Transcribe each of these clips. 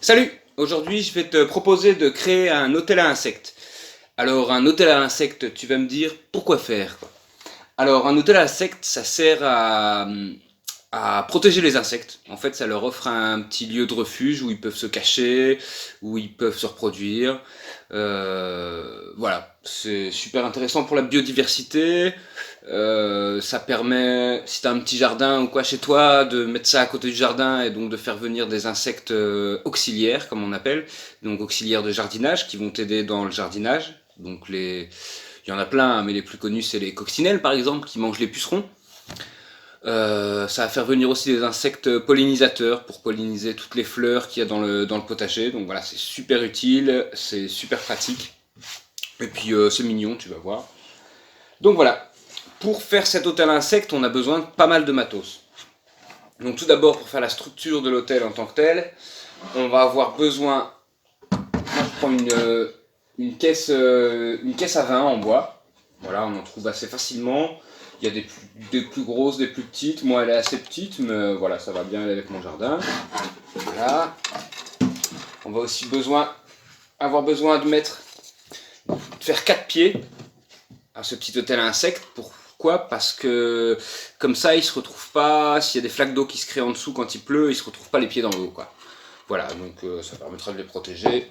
Salut! Aujourd'hui, je vais te proposer de créer un hôtel à insectes. Alors, un hôtel à insectes, tu vas me dire pourquoi faire, quoi. Alors, un hôtel à insectes, ça sert à protéger les insectes. En fait, ça leur offre un petit lieu de refuge où ils peuvent se cacher, où ils peuvent se reproduire. Voilà, c'est super intéressant pour la biodiversité. Ça permet, si tu as un petit jardin ou quoi chez toi, de mettre ça à côté du jardin et donc de faire venir des insectes auxiliaires, comme on appelle, donc auxiliaires de jardinage, qui vont t'aider dans le jardinage. Donc il y en a plein, mais les plus connus c'est les coccinelles par exemple, qui mangent les pucerons. Ça va faire venir aussi des insectes pollinisateurs pour polliniser toutes les fleurs qu'il y a dans le potager. Donc voilà, c'est super utile, c'est super pratique. Et puis c'est mignon, tu vas voir. Donc voilà, pour faire cet hôtel à insectes, on a besoin de pas mal de matos. Donc tout d'abord, pour faire la structure de l'hôtel en tant que tel, on va avoir besoin, moi je prends une caisse à vin en bois. Voilà, on en trouve assez facilement. Il y a des plus grosses, des plus petites. Moi, elle est assez petite, mais voilà, ça va bien aller avec mon jardin. Voilà. On va aussi avoir besoin de faire 4 pieds à ce petit hôtel à insectes. Pourquoi? Parce que comme ça, il se retrouve pas, s'il y a des flaques d'eau qui se créent en dessous quand il pleut, il se retrouve pas les pieds dans l'eau, quoi. Voilà, donc ça permettra de les protéger.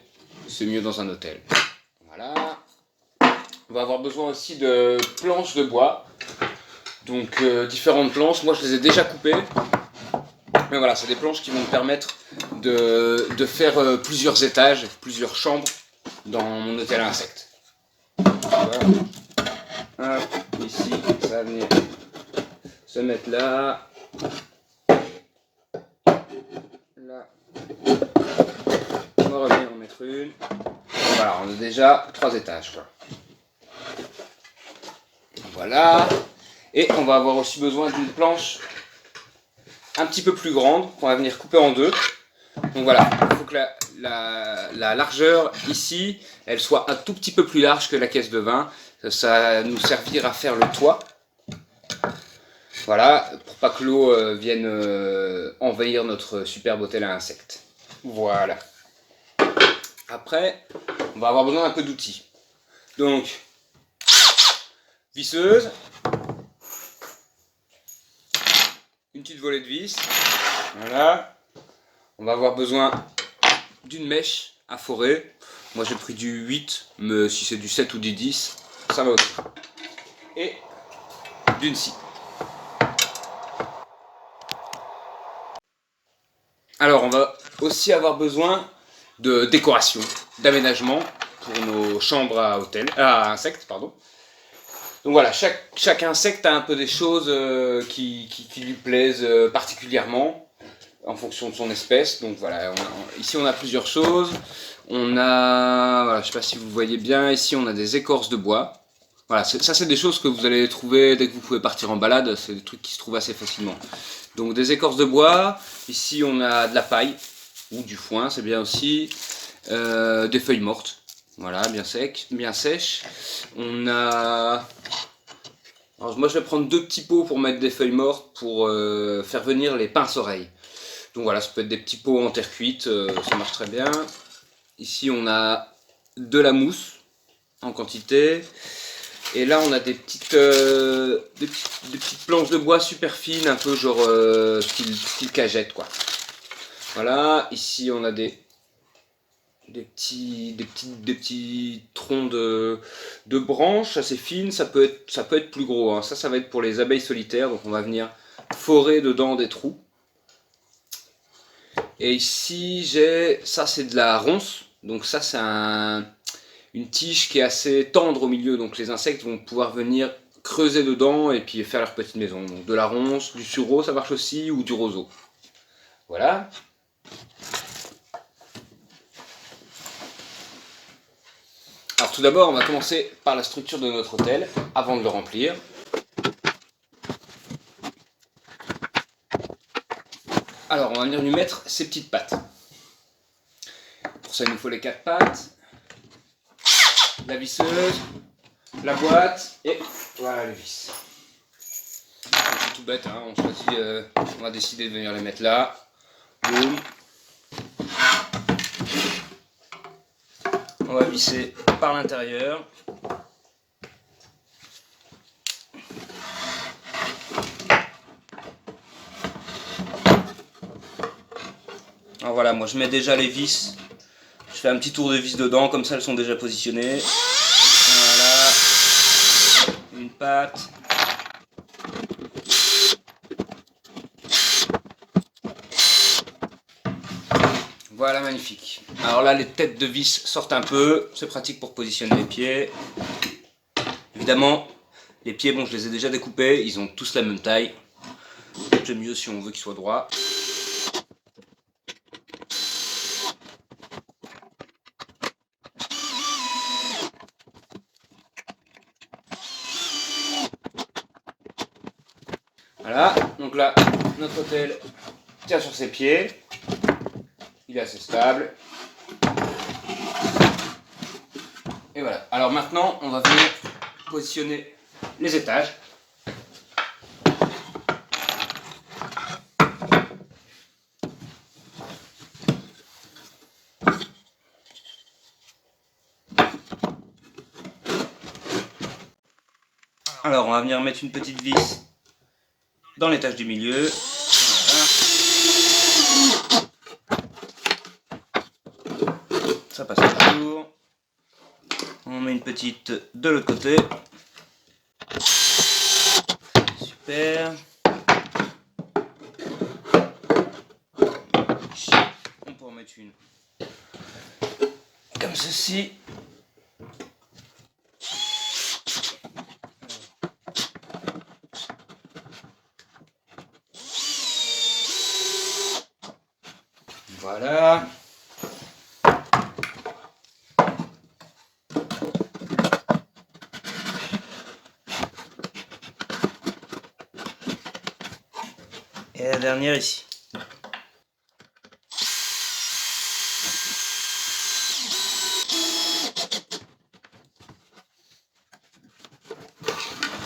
C'est mieux dans un hôtel. Voilà. On va avoir besoin aussi de planches de bois. Donc différentes planches, moi je les ai déjà coupées. Mais voilà, c'est des planches qui vont me permettre de faire plusieurs étages, plusieurs chambres dans mon hôtel à insectes. Voilà. Hop, ici, ça va venir se mettre là. Là. On va revenir en mettre une. Voilà, on a déjà 3 étages, quoi. Voilà. Et on va avoir aussi besoin d'une planche un petit peu plus grande qu'on va venir couper en deux. Donc voilà, il faut que la largeur ici, elle soit un tout petit peu plus large que la caisse de vin. Ça va nous servir à faire le toit. Voilà, pour pas que l'eau vienne envahir notre superbe hôtel à insectes. Voilà. Après, on va avoir besoin d'un peu d'outils. Donc, visseuse, une petite volée de vis. Voilà. On va avoir besoin d'une mèche à forer. Moi j'ai pris du 8, mais si c'est du 7 ou du 10, ça va aussi. Et d'une scie. Alors on va aussi avoir besoin de décoration, d'aménagement pour nos chambres à insectes, pardon. Donc voilà, chaque insecte a un peu des choses qui lui plaisent particulièrement en fonction de son espèce. Donc voilà, ici on a plusieurs choses. On a, voilà, je ne sais pas si vous voyez bien, ici on a des écorces de bois. Voilà, ça c'est des choses que vous allez trouver dès que vous pouvez partir en balade, c'est des trucs qui se trouvent assez facilement. Donc des écorces de bois, ici on a de la paille, ou du foin, c'est bien aussi, des feuilles mortes, voilà, bien sec, bien sèches. On a... Alors moi je vais prendre 2 petits pots pour mettre des feuilles mortes pour faire venir les pinces-oreilles. Donc voilà, ça peut être des petits pots en terre cuite, ça marche très bien. Ici on a de la mousse en quantité. Et là on a des petites planches de bois super fines, un peu genre style cagette quoi. Voilà, ici on a des petits troncs de branches assez fines, ça peut être plus gros, hein. Ça va être pour les abeilles solitaires, donc on va venir forer dedans des trous. Et ici ça c'est de la ronce, donc ça c'est une tige qui est assez tendre au milieu, donc les insectes vont pouvoir venir creuser dedans et puis faire leur petite maison. Donc de la ronce, du sureau ça marche aussi, ou du roseau. Voilà. Alors tout d'abord on va commencer par la structure de notre hôtel, avant de le remplir. Alors on va venir lui mettre ses petites pattes. Pour ça il nous faut les 4 pattes, la visseuse, la boîte et voilà les vis. C'est tout bête, hein, on va décider de venir les mettre là. Boum. on va visser par l'intérieur. Alors voilà, moi je mets déjà les vis. Je fais un petit tour de vis dedans, comme ça elles sont déjà positionnées. Voilà. Une patte. Voilà, magnifique. Alors là, les têtes de vis sortent un peu. C'est pratique pour positionner les pieds. Évidemment, les pieds, bon, je les ai déjà découpés. Ils ont tous la même taille. C'est mieux si on veut qu'ils soient droits. Voilà, donc là, notre hôtel tient sur ses pieds. Il est assez stable. Et voilà. Alors maintenant, on va venir positionner les étages. Alors, on va venir mettre une petite vis dans l'étage du milieu. Voilà. Ça passe toujours. On met une petite de l'autre côté. Super. Ici, on peut en mettre une comme ceci. Voilà. Et la dernière ici.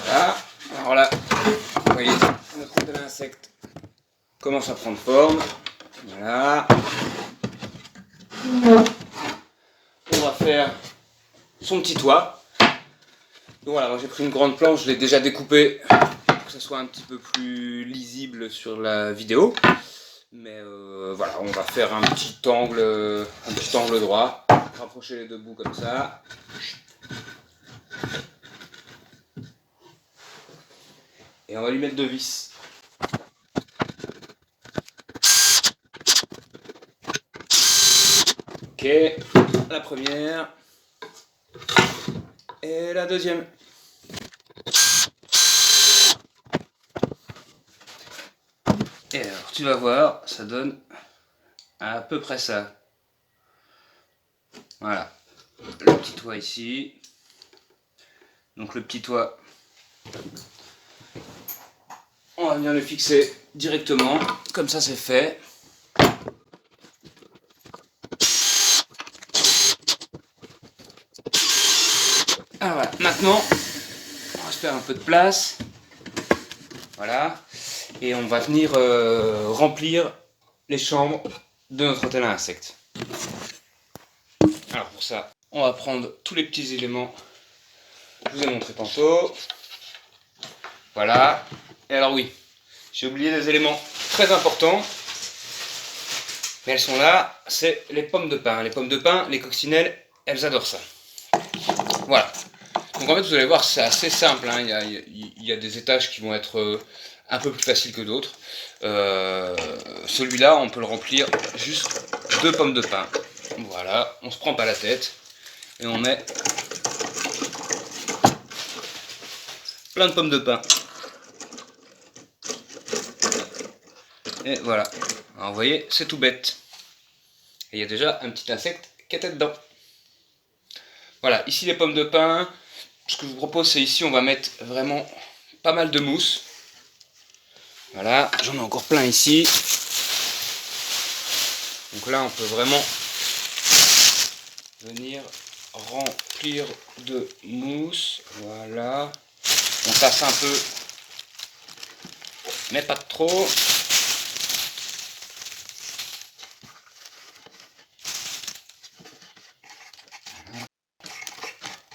Voilà. Alors là, vous voyez, notre hôtel à insectes commence à prendre forme. Voilà. On va faire son petit toit. Donc voilà, moi j'ai pris une grande planche, je l'ai déjà découpée pour que ça soit un petit peu plus lisible sur la vidéo. Mais voilà, on va faire un petit angle droit. Rapprocher les deux bouts comme ça. Et on va lui mettre deux vis. Ok, la première. Et la deuxième. Et alors, tu vas voir, ça donne à peu près ça. Voilà, le petit toit ici. Donc le petit toit, on va venir le fixer directement, comme ça c'est fait. Alors voilà, maintenant, on va se faire un peu de place. Voilà, et on va venir remplir les chambres de notre hôtel à insectes. Alors pour ça, on va prendre tous les petits éléments que je vous ai montré tantôt. Voilà, et alors oui, j'ai oublié des éléments très importants, mais elles sont là, c'est les pommes de pin. Les pommes de pin, les coccinelles, elles adorent ça. Voilà. Donc en fait, vous allez voir, c'est assez simple. Hein. Il y a des étages qui vont être un peu plus faciles que d'autres. Celui-là, on peut le remplir juste de pommes de pin. Voilà, on se prend pas la tête. Et on met plein de pommes de pin. Et voilà. Alors vous voyez, c'est tout bête. Et il y a déjà un petit insecte qui était dedans. Voilà, ici les pommes de pin. Ce que je vous propose, c'est ici, on va mettre vraiment pas mal de mousse. Voilà, j'en ai encore plein ici. Donc là, on peut vraiment venir remplir de mousse. Voilà. On tasse un peu, mais pas trop.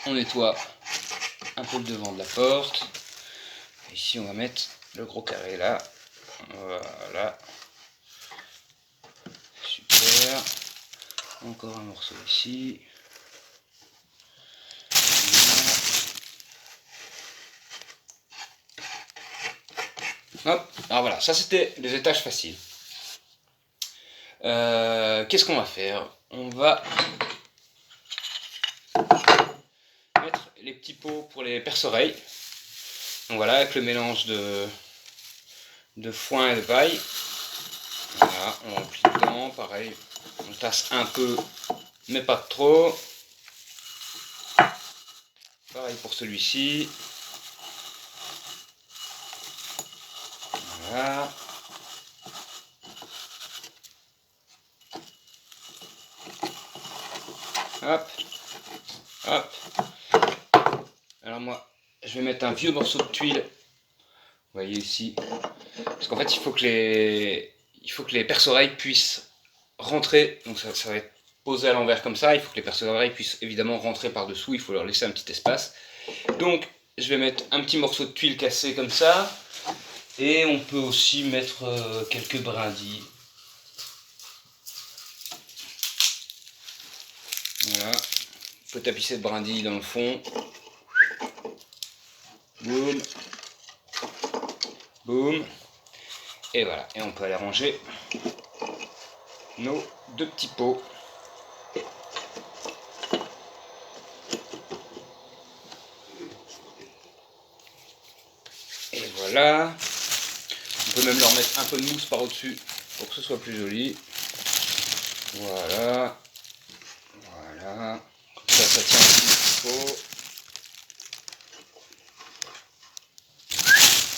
on nettoie un peu le devant de la porte. Ici on va mettre le gros carré là. Voilà. Super. Encore un morceau ici. Voilà. Hop. Alors voilà, ça c'était les étages faciles. Qu'est-ce qu'on va faire? On va mettre les petits pots pour les perce-oreilles. Donc voilà, avec le mélange de foin et de paille. Voilà, on remplit dedans, pareil, on tasse un peu, mais pas trop. Pareil pour celui-ci. Voilà. Hop, hop. Alors moi, je vais mettre un vieux morceau de tuile. Vous voyez ici. Parce qu'en fait, il faut que les perce-oreilles puissent rentrer. Donc ça va être posé à l'envers comme ça. Il faut que les perce-oreilles puissent évidemment rentrer par-dessous. Il faut leur laisser un petit espace. Donc, je vais mettre un petit morceau de tuile cassé comme ça. Et on peut aussi mettre quelques brindilles. Voilà. On peut tapisser de brindilles dans le fond. Boum. Boum. Et voilà. Et on peut aller ranger nos deux petits pots. Et voilà. On peut même leur mettre un peu de mousse par au-dessus pour que ce soit plus joli. Voilà. Voilà. Comme ça tient aussi le petit pot.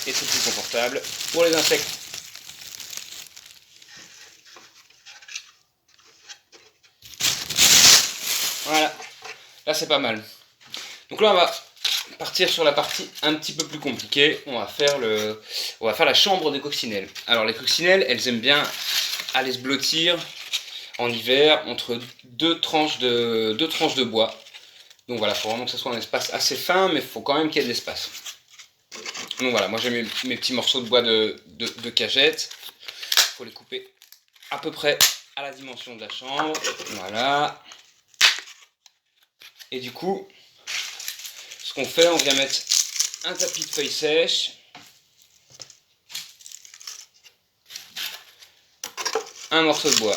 Et c'est plus confortable pour les insectes. Voilà. Là c'est pas mal. Donc là on va partir sur la partie un petit peu plus compliquée. On va faire la chambre des coccinelles. Alors les coccinelles, elles aiment bien aller se blottir en hiver entre deux tranches de bois. Donc voilà, il faut vraiment que ce soit un espace assez fin, mais il faut quand même qu'il y ait de l'espace. Donc voilà, moi j'ai mes petits morceaux de bois de cagette. Il faut les couper à peu près à la dimension de la chambre. Voilà. Et du coup, ce qu'on fait, on vient mettre un tapis de feuilles sèches, un morceau de bois,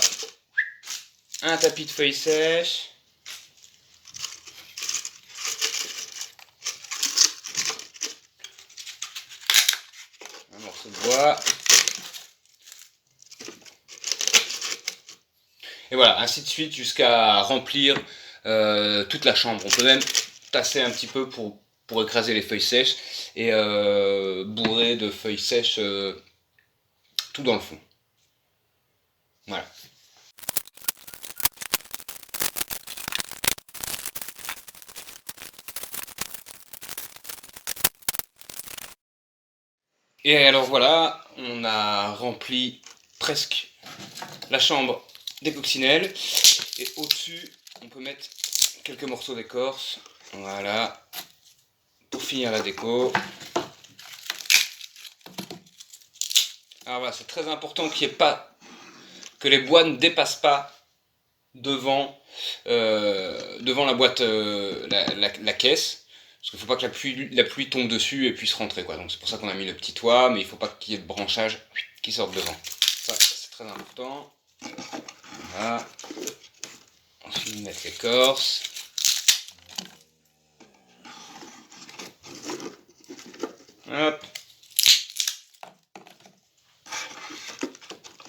un tapis de feuilles sèches, un morceau de bois, et voilà, ainsi de suite jusqu'à remplir toute la chambre. On peut même tasser un petit peu pour écraser les feuilles sèches et bourrer de feuilles sèches tout dans le fond. Voilà. Et alors voilà, on a rempli presque la chambre des coccinelles. Et au-dessus, on peut mettre quelques morceaux d'écorce. Voilà. Pour finir la déco. Alors voilà, c'est très important que les bois ne dépassent pas devant la boîte, la caisse. Parce qu'il ne faut pas que la pluie tombe dessus et puisse rentrer, quoi. Donc c'est pour ça qu'on a mis le petit toit, mais il ne faut pas qu'il y ait de branchage qui sortent devant. Ça, c'est très important. Voilà. Ensuite, mettre l'écorce. Hop.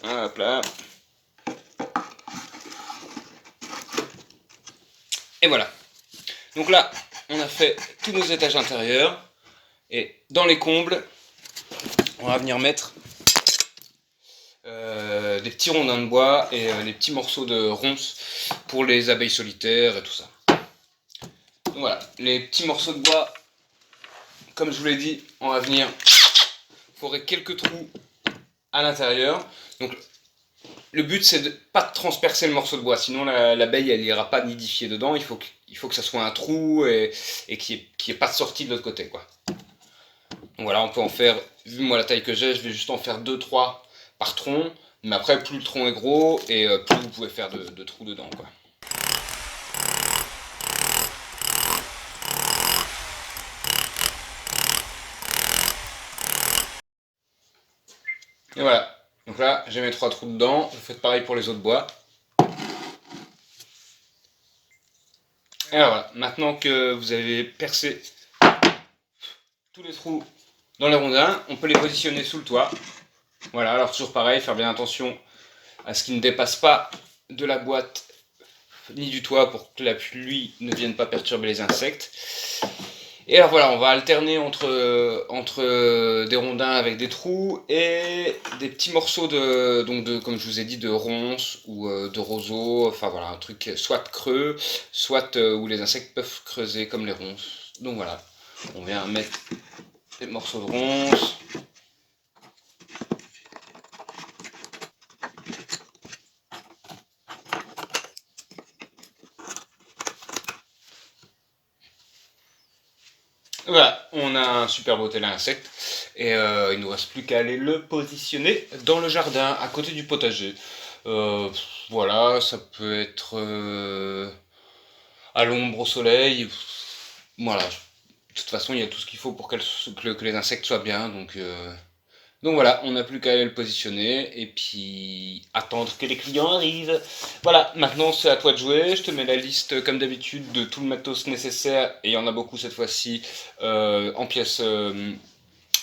Hop là. Et voilà. Donc là, on a fait tous nos étages intérieurs. Et dans les combles, on va venir mettre des petits rondins de bois et les petits morceaux de ronces pour les abeilles solitaires et tout ça. Donc voilà, les petits morceaux de bois, comme je vous l'ai dit, on va venir forer quelques trous à l'intérieur. Donc le but c'est de pas transpercer le morceau de bois, sinon l'abeille elle ira pas nidifier dedans, il faut que ça soit un trou et qu'il n'y ait pas de sortie de l'autre côté, quoi. Donc voilà, on peut en faire, vu moi la taille que j'ai, je vais juste en faire 2-3 par tronc, mais après plus le tronc est gros et plus vous pouvez faire de trous dedans, quoi. Et voilà, donc là j'ai mes 3 trous dedans, vous faites pareil pour les autres bois. Et alors voilà, maintenant que vous avez percé tous les trous dans les rondins, on peut les positionner sous le toit. Voilà, alors toujours pareil, faire bien attention à ce qu'ils ne dépassent pas de la boîte ni du toit pour que la pluie ne vienne pas perturber les insectes. Et alors voilà, on va alterner entre des rondins avec des trous et des petits morceaux comme je vous ai dit, de ronces ou de roseaux, enfin voilà, un truc soit creux, soit où les insectes peuvent creuser comme les ronces. Donc voilà, on vient mettre des morceaux de ronces. Voilà, on a un super beau tel à insectes et il nous reste plus qu'à aller le positionner dans le jardin à côté du potager. Euh, voilà, ça peut être à l'ombre, au soleil. Voilà, de toute façon il y a tout ce qu'il faut pour que les insectes soient bien. Donc voilà, on n'a plus qu'à aller le positionner et puis attendre que les clients arrivent. Voilà, maintenant c'est à toi de jouer. Je te mets la liste comme d'habitude de tout le matos nécessaire, et il y en a beaucoup cette fois-ci, en pièces,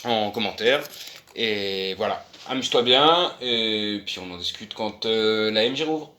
en commentaire. Et voilà, amuse-toi bien et puis on en discute quand la MJ rouvre.